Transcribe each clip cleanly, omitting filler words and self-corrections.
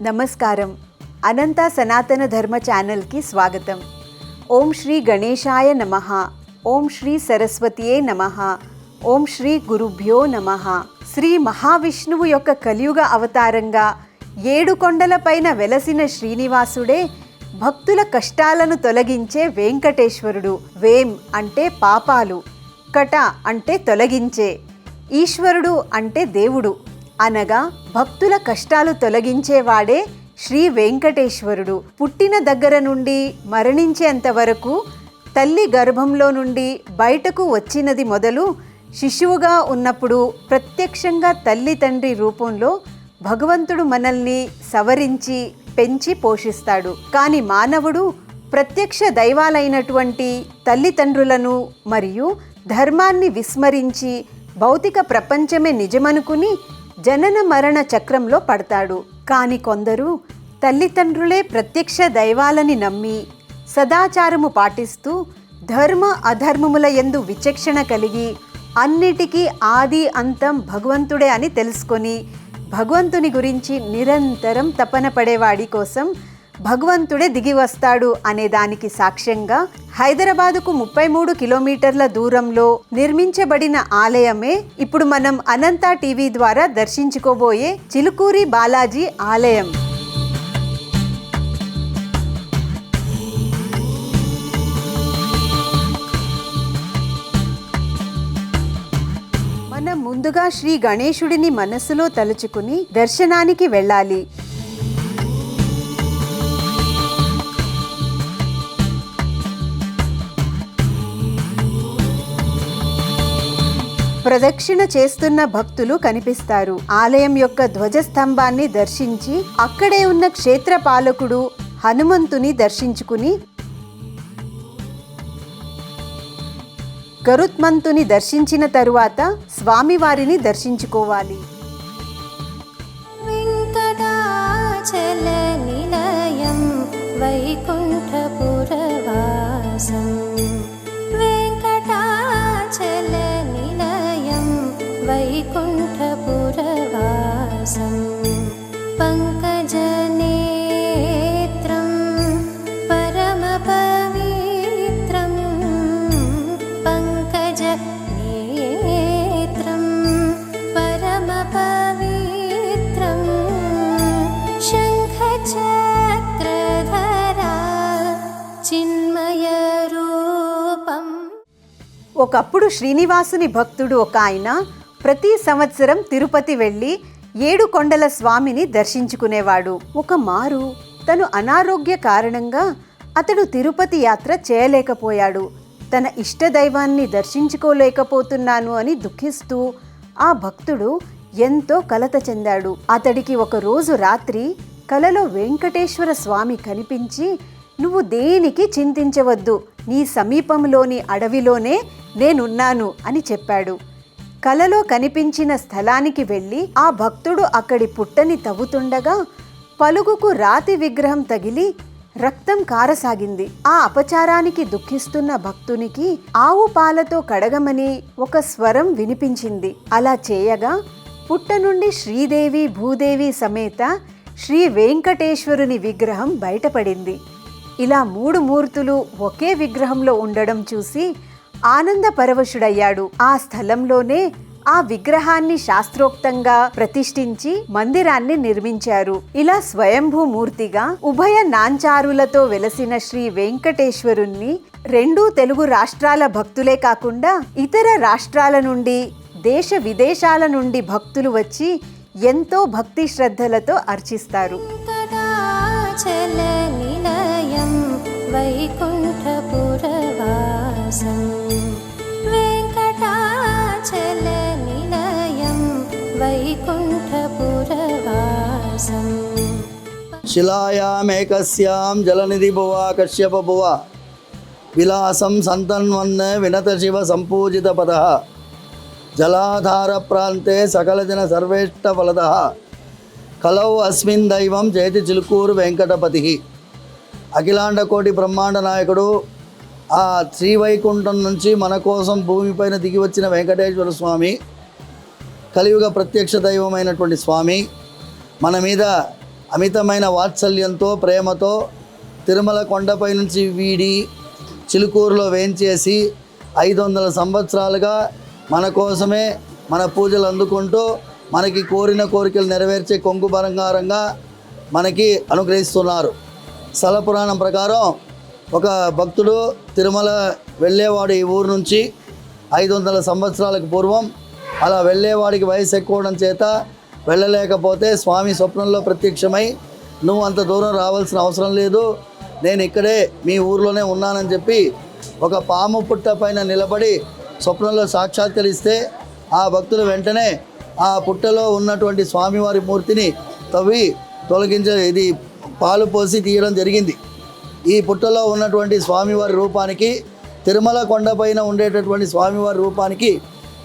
నమస్కారం. అనంత సనాతన ధర్మ ఛానల్కి స్వాగతం. ఓం శ్రీ గణేశాయ నమః. ఓం శ్రీ సరస్వతియే నమః. ఓం శ్రీ గురుభ్యో నమః. శ్రీ మహావిష్ణువు యొక్క కలియుగ అవతారంగా 7 కొండలపైన వెలసిన శ్రీనివాసుడే భక్తుల కష్టాలను తొలగించే వెంకటేశ్వరుడు. వేం అంటే పాపాలు, కట అంటే తొలగించే, ఈశ్వరుడు అంటే దేవుడు అనగా భక్తుల కష్టాలు తొలగించేవాడే శ్రీ వెంకటేశ్వరుడు. పుట్టిన దగ్గర నుండి మరణించేంత వరకు తల్లి గర్భంలో నుండి బయటకు వచ్చినది మొదలు శిశువుగా ఉన్నప్పుడు ప్రత్యక్షంగా తల్లి తండ్రి రూపంలో భగవంతుడు మనల్ని సవరించి పెంచి పోషిస్తాడు. కానీ మానవుడు ప్రత్యక్ష దైవాలైనటువంటి తల్లిదండ్రులను మరియు ధర్మాన్ని విస్మరించి భౌతిక ప్రపంచమే నిజమనుకుని జనన మరణ చక్రంలో పడతాడు. కానీ కొందరు తల్లిదండ్రులే ప్రత్యక్ష దైవాలని నమ్మి సదాచారము పాటిస్తూ ధర్మ అధర్మముల యందు విచక్షణ కలిగి అన్నిటికీ ఆది అంతం భగవంతుడే అని తెలుసుకొని భగవంతుని గురించి నిరంతరం తపన పడేవాడి కోసం భగవంతుడే దిగి వస్తాడు అనే దానికి సాక్ష్యంగా హైదరాబాదుకు 33 కిలోమీటర్ల దూరంలో నిర్మించబడిన ఆలయమే ఇప్పుడు మనం అనంత టీవీ ద్వారా దర్శించుకోబోయే చిలుకూరి బాలాజీ ఆలయం. మనం ముందుగా శ్రీ గణేశుడిని మనస్సులో తలుచుకుని దర్శనానికి వెళ్ళాలి. ప్రదక్షిణ చేస్తున్న భక్తులు కనిపిస్తారు. ఆలయం యొక్క ధ్వజస్తంభాన్ని దర్శించి అక్కడే ఉన్న క్షేత్ర పాలకుడు హనుమంతుని దర్శించుకుని గరుత్మంతుని దర్శించిన తరువాత స్వామివారిని దర్శించుకోవాలి. వెంకటాచలనిలయం వైకుంఠపురవాసం వైకుంఠపురవాసం పంకజనేత్రం పరమపవిత్రం పంకజనేత్రం పరమపవిత్రం శంఖచక్రధరా చిన్మయరూపం. ఒకప్పుడు శ్రీనివాసుని భక్తుడు ఒక ఆయన ప్రతి సంవత్సరం తిరుపతి వెళ్ళి 7 కొండల స్వామిని దర్శించుకునేవాడు. ఒక మారు తను అనారోగ్య కారణంగా అతడు తిరుపతి యాత్ర చేయలేకపోయాడు. తన ఇష్ట దైవాన్ని దర్శించుకోలేకపోతున్నాను అని దుఃఖిస్తూ ఆ భక్తుడు ఎంతో కలత చెందాడు. అతడికి ఒక రోజు రాత్రి కలలో వెంకటేశ్వర స్వామి కనిపించి, నువ్వు దేనికి చింతించవద్దు, నీ సమీపంలోని అడవిలోనే నేనున్నాను అని చెప్పాడు. కలలో కనిపించిన స్థలానికి వెళ్ళి ఆ భక్తుడు అక్కడి పుట్టని తవ్వుతుండగా పలుగుకు రాతి విగ్రహం తగిలి రక్తం కారసాగింది. ఆ అపచారానికి దుఃఖిస్తున్న భక్తునికి ఆవు పాలతో కడగమని ఒక స్వరం వినిపించింది. అలా చేయగా పుట్ట నుండి శ్రీదేవి భూదేవి సమేత శ్రీ వెంకటేశ్వరుని విగ్రహం బయటపడింది. ఇలా 3 మూర్తులు ఒకే విగ్రహంలో ఉండడం చూసి ఆనంద పరవశుడయ్యాడు. ఆ స్థలంలోనే ఆ విగ్రహాన్ని శాస్త్రోక్తంగా ప్రతిష్ఠించి మందిరాన్ని నిర్మించారు. ఇలా స్వయంభూ మూర్తిగా ఉభయ నాంచారులతో వెలసిన శ్రీ వెంకటేశ్వరుణ్ణి 2 తెలుగు రాష్ట్రాల భక్తులే కాకుండా ఇతర రాష్ట్రాల నుండి దేశ విదేశాల నుండి భక్తులు వచ్చి ఎంతో భక్తి శ్రద్ధలతో అర్చిస్తారు. వెంకటాచలనిలయం వైకుంఠపురవాసం వెంకటాచలనిలయం వైకుంఠపురవాసం శిలాయామేకస్యాం జలనిధి భువ కశ్యప భువ విలాసం సంతన్వన్న వినత శివ సంపూజిత పద జలాధార ప్రాంతే సకల జన సర్వేష్ట ఫలద కలౌ అస్మిన్ దైవం జయతి చిలుకూరు వెంకటపతి. అఖిలాండ కోటి బ్రహ్మాండ నాయకుడు ఆ శ్రీవైకుంఠం నుంచి మన కోసం భూమిపైన దిగి వచ్చిన వెంకటేశ్వర స్వామి కలియుగ ప్రత్యక్ష దైవమైనటువంటి స్వామి మన మీద అమితమైన వాత్సల్యంతో ప్రేమతో తిరుమల కొండపై నుంచి వీడి చిలుకూరులో వేంచేసి 500 సంవత్సరాలుగా మన కోసమే మన పూజలు అందుకుంటూ మనకి కోరిన కోరికలు నెరవేర్చే కొంగు బంగారంగా మనకి అనుగ్రహిస్తున్నారు. స్థల పురాణం ప్రకారం ఒక భక్తుడు తిరుమల వెళ్ళేవాడు ఈ ఊరు నుంచి 500 సంవత్సరాలకు పూర్వం. అలా వెళ్ళేవాడికి వయసు ఎక్కువడం చేత వెళ్ళలేకపోతే స్వామి స్వప్నంలో ప్రత్యక్షమై నువ్వు అంత దూరం రావాల్సిన అవసరం లేదు, నేను ఇక్కడే మీ ఊర్లోనే ఉన్నానని చెప్పి ఒక పాము పుట్ట పైన నిలబడి స్వప్నంలో సాక్షాత్కరిస్తే ఆ భక్తులు వెంటనే ఆ పుట్టలో ఉన్నటువంటి స్వామివారి మూర్తిని తవ్వి ఇది పాలు పోసి తీయడం జరిగింది. ఈ పుట్టలో ఉన్నటువంటి స్వామివారి రూపానికి తిరుమల కొండపైన ఉండేటటువంటి స్వామివారి రూపానికి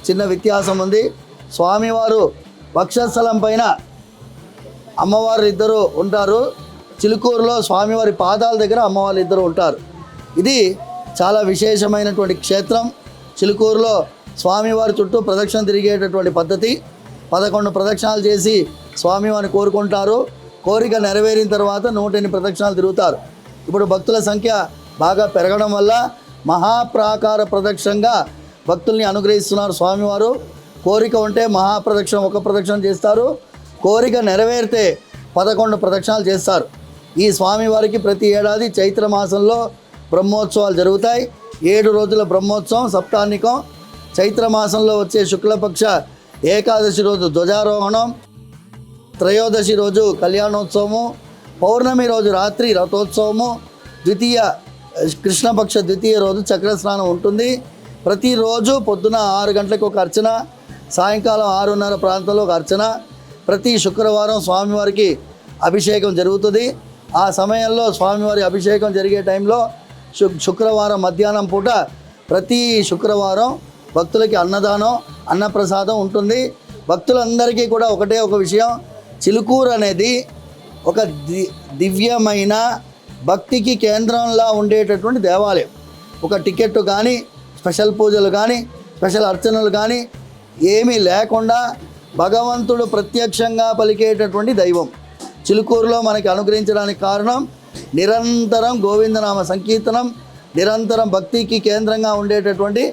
చిన్న వ్యత్యాసం ఉంది. స్వామివారు వక్షస్థలం పైన అమ్మవారు ఇద్దరు ఉంటారు, చిలుకూరులో స్వామివారి పాదాల దగ్గర అమ్మవారు ఇద్దరు ఉంటారు. ఇది చాలా విశేషమైనటువంటి క్షేత్రం. చిలుకూరులో స్వామివారి చుట్టూ ప్రదక్షిణ తిరిగేటటువంటి పద్ధతి. 11 ప్రదక్షిణాలు చేసి స్వామివారిని కోరుకుంటారు. కోరిక నెరవేరిన తర్వాత 108 ప్రదక్షిణాలు తిరుగుతారు. ఇప్పుడు భక్తుల సంఖ్య బాగా పెరగడం వల్ల మహాప్రాకార ప్రదక్షిణంగా భక్తుల్ని అనుగ్రహిస్తున్నారు స్వామివారు. కోరిక ఉంటే మహాప్రదక్షిణ ఒక ప్రదక్షిణ చేస్తారు, కోరిక నెరవేరితే 11 ప్రదక్షిణాలు చేస్తారు. ఈ స్వామివారికి ప్రతి ఏడాది చైత్ర మాసంలో బ్రహ్మోత్సవాలు జరుగుతాయి. 7 రోజుల బ్రహ్మోత్సవం సప్తాహ్నికం. చైత్ర మాసంలో వచ్చే శుక్లపక్ష ఏకాదశి రోజు ధ్వజారోహణం, త్రయోదశి రోజు కళ్యాణోత్సవము, పౌర్ణమి రోజు రాత్రి రథోత్సవము, కృష్ణపక్ష ద్వితీయ రోజు చక్రస్నానం ఉంటుంది. ప్రతిరోజు పొద్దున 6 గంటలకు ఒక అర్చన, సాయంకాలం 6:30 ప్రాంతంలో ఒక అర్చన. ప్రతి శుక్రవారం స్వామివారికి అభిషేకం జరుగుతుంది. ఆ సమయంలో స్వామివారి అభిషేకం జరిగే టైంలో శుక్రవారం మధ్యాహ్నం పూట ప్రతి శుక్రవారం భక్తులకి అన్నదానం, అన్నప్రసాదం ఉంటుంది. భక్తులందరికీ కూడా ఒకటే ఒక విషయం, చిలుకూరు అనేది ఒక దివ్యమైన భక్తికి కేంద్రంలా ఉండేటటువంటి దేవాలయం. ఒక టికెట్ కానీ, స్పెషల్ పూజలు కానీ, స్పెషల్ అర్చనలు కానీ ఏమీ లేకుండా భగవంతుడు ప్రత్యక్షంగా పలికేటటువంటి దైవం చిలుకూరులో మనకి అనుగ్రహించడానికి కారణం నిరంతరం గోవిందనామ సంకీర్తనం, నిరంతరం భక్తికి కేంద్రంగా ఉండేటటువంటి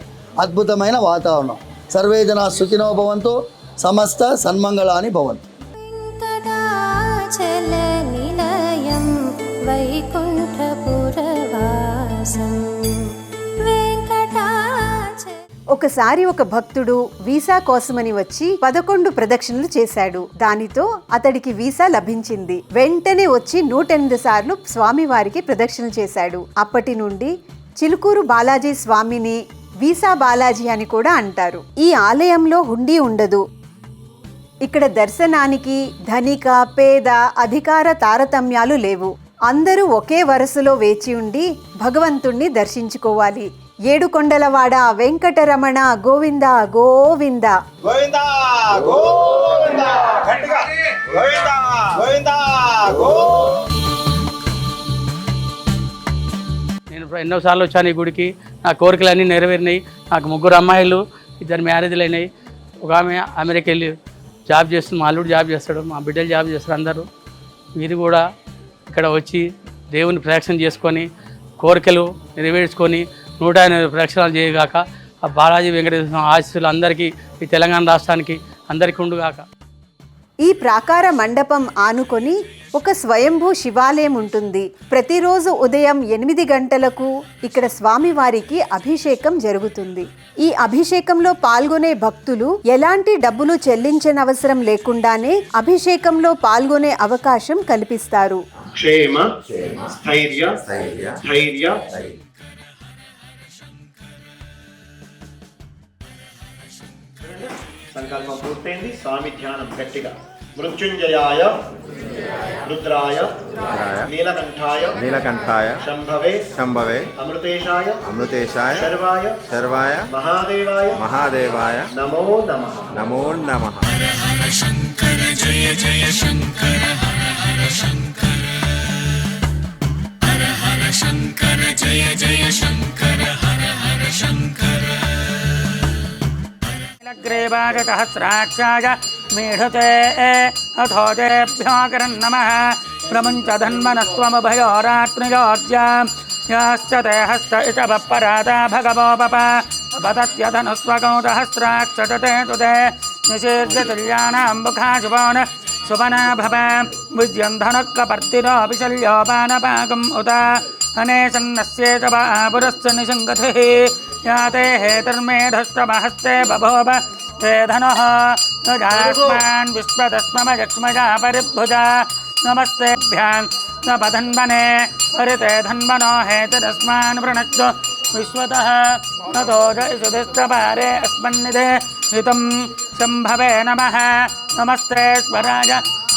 అద్భుతమైన వాతావరణం. సర్వే జనా సుఖినో భవంతు, సమస్త సన్మంగళాని భవంతు. వెంకటాచలనిలయం వైకుంఠపురవాసం ఒకసారి ఒక భక్తుడు వీసా కోసమని వచ్చి 11 ప్రదక్షిణలు చేశాడు. దానితో అతడికి వీసా లభించింది. వెంటనే వచ్చి 108 సార్లు స్వామివారికి ప్రదక్షిణలు చేశాడు. అప్పటి నుండి చిలుకూరు బాలాజీ స్వామిని వీసా బాలాజీ అని కూడా అంటారు. ఈ ఆలయంలో హుండీ ఉండదు. ఇక్కడ దర్శనానికి ధనిక, పేద, అధికార తారతమ్యాలు లేవు. అందరూ ఒకే వరుసలో వేచి ఉండి భగవంతుణ్ణి దర్శించుకోవాలి. ఏడుకొండలవాడ వెంకటరమణ గోవింద గోవింద గోవింద గోవింద గట్టిగా గోవింద గోవింద నేను ఎన్నోసార్లు వచ్చాను ఈ గుడికి. నా కోరికలన్నీ నెరవేరినాయి. నాకు 3 అమ్మాయిలు, 2 మ్యారేజ్లు అయినాయి. ఒక ఆమె అమెరికా వెళ్ళి జాబ్ చేస్తుంది, మా అల్లుడు జాబ్ చేస్తాడు, మా బిడ్డలు జాబ్ చేస్తారు. అందరూ మీరు కూడా ఇక్కడ వచ్చి దేవుని ప్రదక్షిణ చేసుకొని కోరికలు నెరవేర్చుకొని 108 ప్రదక్షిణాలు చేయగాక ఆ బాలాజీ వెంకటేశ్వర ఆశీస్సులు అందరికీ, ఈ తెలంగాణ రాష్ట్రానికి అందరికీ ఉండుగాక. ఈ ప్రాకార మండపం ఆనుకొని ఒక స్వయంభూ శివాలయం ఉంటుంది. ప్రతిరోజు ఉదయం 8 గంటలకు ఇక్కడ స్వామివారికి అభిషేకం జరుగుతుంది. ఈ అభిషేకంలో పాల్గొనే భక్తులు ఎలాంటి డబ్బులు చెల్లించనవసరం లేకుండానే అభిషేకంలో పాల్గొనే అవకాశం కల్పిస్తారు. క్షేమ స్థైర్య ధైర్య సంకల్పం పూర్తయింది. స్వామి ధ్యానం గట్టిగా. మృత్యుంజయాయ రుద్రాయ నీలకంఠాయ శంభవే అమృతేశాయ శర్వాయ మహాదేవాయ నమో నమః. శంకర జయ జయ శంకర హర హర శంకర హర హర శంకర జయ జయ శంకర హర హర శంకర గ్రేవాగ సహస్రాక్షాయ मेढते अथो तेभ्योऽकरन् नमः प्रमुञ्च धन्वनस्त्वमुभयोरात्मयोज्या याश्च ते हस्त इच वपरादा भगवोपप पतत्यधनुस्वकौतहस्राक्षते तुते निषेर्यतुल्यानां मुखाशुभोन सुपना भव विद्यन्धनक्कपर्तिरो विशल्योपानपाकम् उत अनेशन्नस्ये च पुरश्च निषङ्गतिः याते हेतर्मेढष्टमहस्ते बभोव ते धनः नजास्मान् विश्वतस्ममयक्ष्मजा परिभुजा नमस्तेभ्यां न पधन्वने परिते धन्वनो हेतरस्मान् वृणक्तु विश्वतः नतो जयसुधिष्ठपारे अस्मन्निधे हितं शम्भवे नमः नमस्ते स्वराज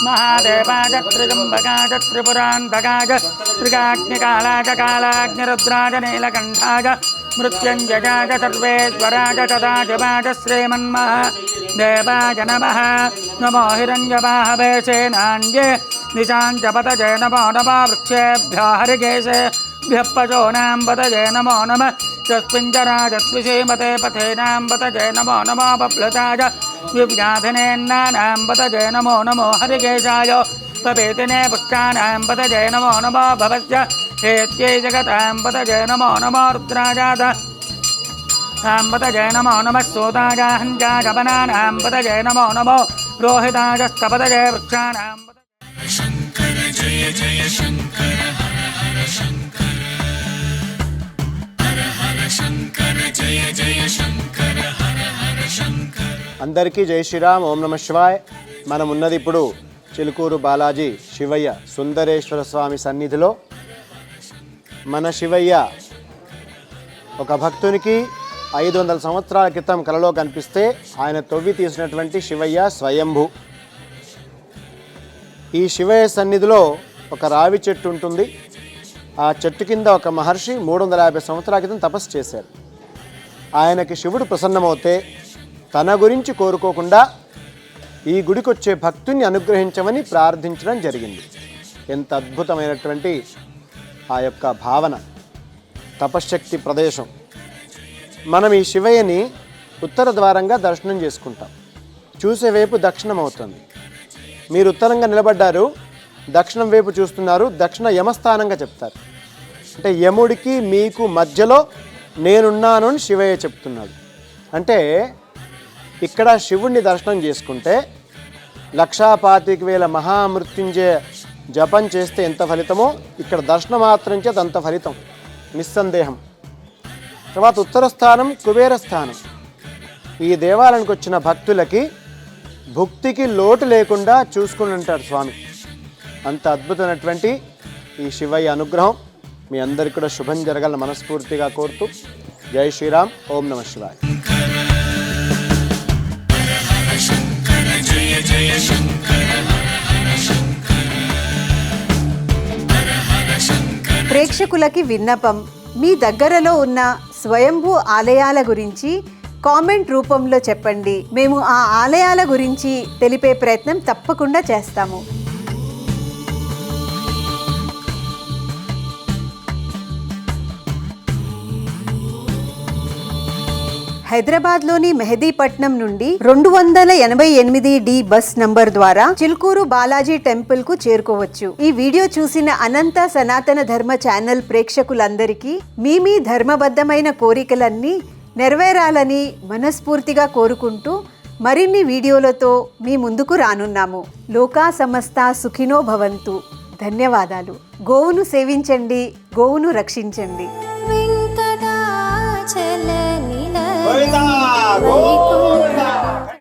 महादेवाय त्रिजम्बकाय त्रिपुरान्तकाय त्रिकाग्निकालाय कालाग्निरुद्राय नीलकण्ठाय मृत्युञ्जयाय सर्वेश्वराय तदाजवाय श्रीमन्महादेवाय नमः नमो हिरण्यवाहवे सेनान्ये निशाञ्चपतये नमो नमः वृक्षेभ्यः हरिकेशेभ्यः पशूनां पतये नमो नमः तस्मिञ्जराजत्विषीमते पथेनां पतये नमो नमो बप्लताय विव्याधिनेन्नानां पतये नमो नमो हरिकेशाय पपेतिने पुष्टानां पतये नमो नमो भवस्य हेत्यै जगतां पतये नमो नमो रुद्राजात पतये नमो नमः सोताय हञ्जाय वनानां पतये नमो नमो रोहितायस्तपतये वृक्षाणां शङ्कर जय जय शङ्कर हर हर शङ्कर हर हर शङ्कर जय जय शङ्कर हर हर शङ्कर అందరికీ జై శ్రీరామ్. ఓం నమ శివాయ్. మనం ఉన్నది ఇప్పుడు చిలుకూరు బాలాజీ శివయ్య సుందరేశ్వర స్వామి సన్నిధిలో. మన శివయ్య ఒక భక్తునికి 500 సంవత్సరాల క్రితం కలలో కనిపిస్తే ఆయన తవ్వి తీసినటువంటి శివయ్య స్వయంభూ. ఈ శివయ్య సన్నిధిలో ఒక రావి చెట్టు ఉంటుంది. ఆ చెట్టు కింద ఒక మహర్షి 350 సంవత్సరాల క్రితం తపస్సు చేశారు. ఆయనకి శివుడు ప్రసన్నమవుతే తన గురించి కోరుకోకుండా ఈ గుడికి వచ్చే భక్తుని అనుగ్రహించమని ప్రార్థించడం జరిగింది. ఎంత అద్భుతమైనటువంటి ఆ యొక్క భావన, తపశ్శక్తి ప్రదేశం. మనం ఈ శివయ్యని ఉత్తర ద్వారంగా దర్శనం చేసుకుంటాం. చూసే వైపు దక్షిణం అవుతుంది. మీరు ఉత్తరంగా నిలబడ్డారు, దక్షిణం వైపు చూస్తున్నారు, దక్షిణ యమస్థానంగా చెప్తారు. అంటే యముడికి మీకు మధ్యలో నేనున్నాను అని శివయ్య చెప్తున్నాడు. అంటే ఇక్కడ శివుణ్ణి దర్శనం చేసుకుంటే 1,25,000 మహామృత్యుంజయ జపం చేస్తే ఎంత ఫలితమో ఇక్కడ దర్శనం మాత్రం చేత అంత ఫలితం నిస్సందేహం. తర్వాత ఉత్తర స్థానం కుబేర స్థానం. ఈ దేవాలయానికి వచ్చిన భక్తులకి భుక్తికి లోటు లేకుండా చూసుకుని ఉంటారు స్వామి. అంత అద్భుతమైనటువంటి ఈ శివయ్య అనుగ్రహం మీ అందరికీ కూడా శుభం జరగాలని మనస్ఫూర్తిగా కోరుతూ జై శ్రీరామ్. ఓం నమ శివాయ. जय जय शङ्कर हर हर शङ्कर हर हर शङ्कर ప్రేక్షకులకి విన్నపం, మీ దగ్గరలో ఉన్న స్వయంభూ ఆలయాల గురించి కామెంట్ రూపంలో చెప్పండి. మేము ఆ ఆలయాల గురించి తెలిపే ప్రయత్నం తప్పకుండా చేస్తాము. హైదరాబాద్లోని మెహదీపట్నం నుండి 288D బస్ నంబర్ ద్వారా చిలుకూరు బాలాజీ టెంపుల్ కు చేరుకోవచ్చు. ఈ వీడియో చూసిన అనంత సనాతన ధర్మ ఛానల్ ప్రేక్షకులందరికీ మీ ధర్మబద్ధమైన కోరికలన్నీ నెరవేరాలని మనస్ఫూర్తిగా కోరుకుంటూ మరిన్ని వీడియోలతో మీ ముందుకు రానున్నాము. లోకా సమస్త సుఖినో భవంతు. ధన్యవాదాలు. గోవును సేవించండి, గోవును రక్షించండి. వెంకటాచల నిలయం